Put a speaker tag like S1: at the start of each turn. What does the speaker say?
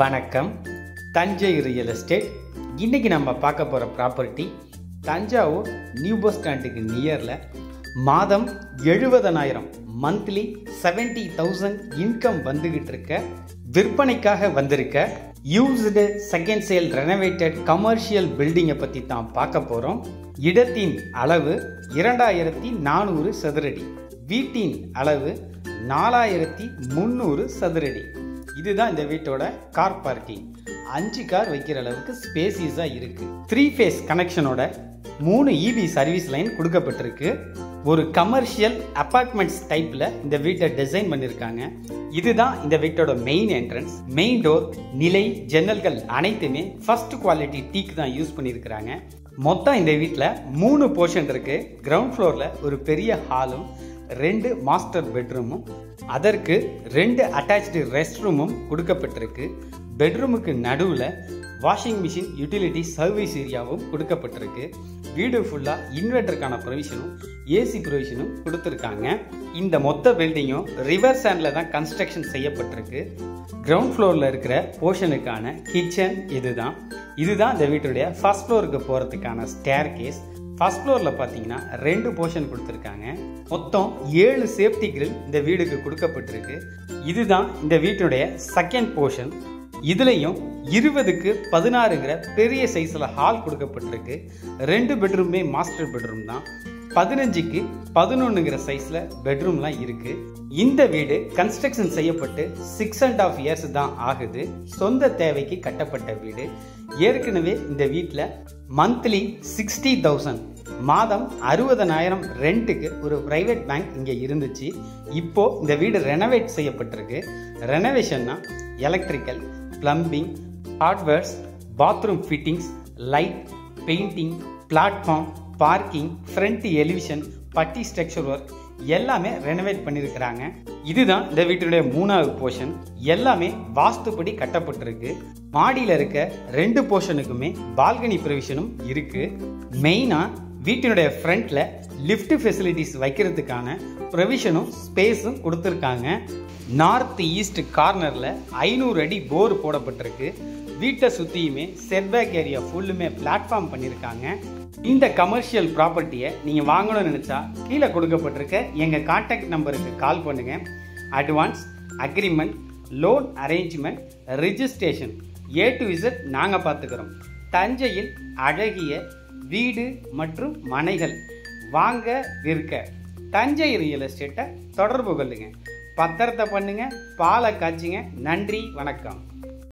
S1: வணக்கம். Thanjai real estate. இன்றைக்கி நம்ம பார்க்க போகிற ப்ராப்பர்ட்டி தஞ்சாவூர் நியூ பஸ் ஸ்டாண்டுக்கு நியரில் மாதம் 70,000 மந்த்லி 70,000 இன்கம் வந்துக்கிட்டு இருக்க விற்பனைக்காக வந்திருக்க used second sale renovated commercial பில்டிங்கை பற்றி தான் பார்க்க போகிறோம். இடத்தின் அளவு 2400 சதுரடி, வீட்டின் அளவு 4300 சதுரடி. இதுதான் இந்த வீட்டோட கார் பார்க்கிங். 5 கார் வைக்கிற அளவுக்கு ஸ்பேசியஸாக இருக்குது. 3 ஃபேஸ் கனெக்ஷனோட 3 EB சர்வீஸ் லைன் கொடுக்கப்பட்டிருக்கு. ஒரு கமர்ஷியல் அப்பார்ட்மெண்ட்ஸ் டைப்பில் இந்த வீட்டை டிசைன் பண்ணியிருக்காங்க. இதுதான் இந்த வீட்டோட மெயின் என்ட்ரன்ஸ். மெயின் டோர், நிலை, ஜன்னல்கள் அனைத்துமே ஃபர்ஸ்ட் குவாலிட்டி டீக் தான் யூஸ் பண்ணியிருக்கிறாங்க. மொத்தம் இந்த வீட்டில் 3 போர்ஷன் இருக்குது. கிரவுண்ட் ஃப்ளோரில் ஒரு பெரிய ஹாலும் 2 மாஸ்டர் பெட்ரூமும், அதற்கு 2 அட்டாச்டு ரெஸ்ட் ரூமும் கொடுக்கப்பட்டிருக்கு. பெட்ரூமுக்கு நடுவில் வாஷிங் மிஷின், யூட்டிலிட்டி, சர்வீஸ் ஏரியாவும் கொடுக்கப்பட்டிருக்கு. வீடு ஃபுல்லாக இன்வெர்டருக்கான ப்ரொவிஷனும் ஏசி ப்ரொவிஷனும் கொடுத்துருக்காங்க. இந்த மொத்த பில்டிங்கும் ரிவர் சாண்டில் தான் கன்ஸ்ட்ரக்ஷன் செய்யப்பட்டிருக்கு. கிரவுண்ட் ஃப்ளோரில் இருக்கிற போர்ஷனுக்கான கிச்சன் இதுதான் இந்த வீட்டுடைய ஃபர்ஸ்ட் ஃப்ளோருக்கு போகிறதுக்கான ஸ்டேர் கேஸ். ஃபர்ஸ்ட் ஃப்ளோரில் பார்த்தீங்கன்னா 2 போர்ஷன் கொடுத்துருக்காங்க. மொத்தம் 7 சேஃப்டி கிரில் இந்த வீடுக்கு கொடுக்கப்பட்டிருக்கு. இதுதான் இந்த வீட்டுடைய செகண்ட் போர்ஷன். இதுலேயும் 20க்கு 16ங்கிற பெரிய சைஸில் ஹால் கொடுக்கப்பட்டிருக்கு. 2 பெட்ரூமே மாஸ்டர் பெட்ரூம் தான். 15க்கு 11ங்கிற சைஸில் பெட்ரூம்லாம் இருக்குது. இந்த வீடு கன்ஸ்ட்ரக்ஷன் செய்யப்பட்டு 6.5 இயர்ஸ் தான் ஆகுது. சொந்த தேவைக்கு கட்டப்பட்ட வீடு. ஏற்கனவே இந்த வீட்டில் மந்த்லி 60,000, மாதம் 60,000 ரெண்ட்டுக்கு ஒரு பிரைவேட் பேங்க் இங்கே இருந்துச்சு. இப்போ இந்த வீடு ரெனோவேட் செய்யப்பட்டிருக்கு. ரெனோவேஷன்னா electrical, plumbing, hardwares, bathroom fittings, light, painting, platform, parking, front elevation, பட்டி ஸ்ட்ரக்சர் ஒர்க் எல்லாமே ரெனோவேட் பண்ணியிருக்கிறாங்க. இதுதான் இந்த வீட்டுடைய 3வது போர்ஷன். எல்லாமே வாஸ்துப்படி கட்டப்பட்டிருக்கு. மாடியில் இருக்க 2 போர்ஷனுக்குமே பால்கனி ப்ரொவிஷனும் இருக்கு. மெயினாக வீட்டினுடைய ஃப்ரண்ட்ல லிஃப்ட் ஃபெசிலிட்டிஸ் வைக்கிறதுக்கான ப்ரொவிஷனும் ஸ்பேஸும் கொடுத்துருக்காங்க. நார்த் ஈஸ்ட் கார்னரில் 500 அடி போர் போடப்பட்டிருக்கு. வீட்டை சுற்றியுமே செட்பேக் ஏரியா ஃபுல்லுமே பிளாட்ஃபார்ம் பண்ணியிருக்காங்க. இந்த கமர்ஷியல் ப்ராப்பர்ட்டியை நீங்கள் வாங்கணும்னு நினச்சா கீழே கொடுக்கப்பட்டிருக்க எங்கள் கான்டாக்ட் நம்பருக்கு கால் பண்ணுங்கள். Advance, agreement, loan arrangement, registration A to Z நாங்கள் பார்த்துக்கிறோம். தஞ்சையில் அழகிய வீடு மற்றும் மனைகள் வாங்க விற்க தஞ்சை ரியல் எஸ்டேட்டை தொடர்பு கொள்ளுங்க. பத்திரத்தை பண்ணுங்க, பாலை காய்ச்சிங்க. நன்றி, வணக்கம்.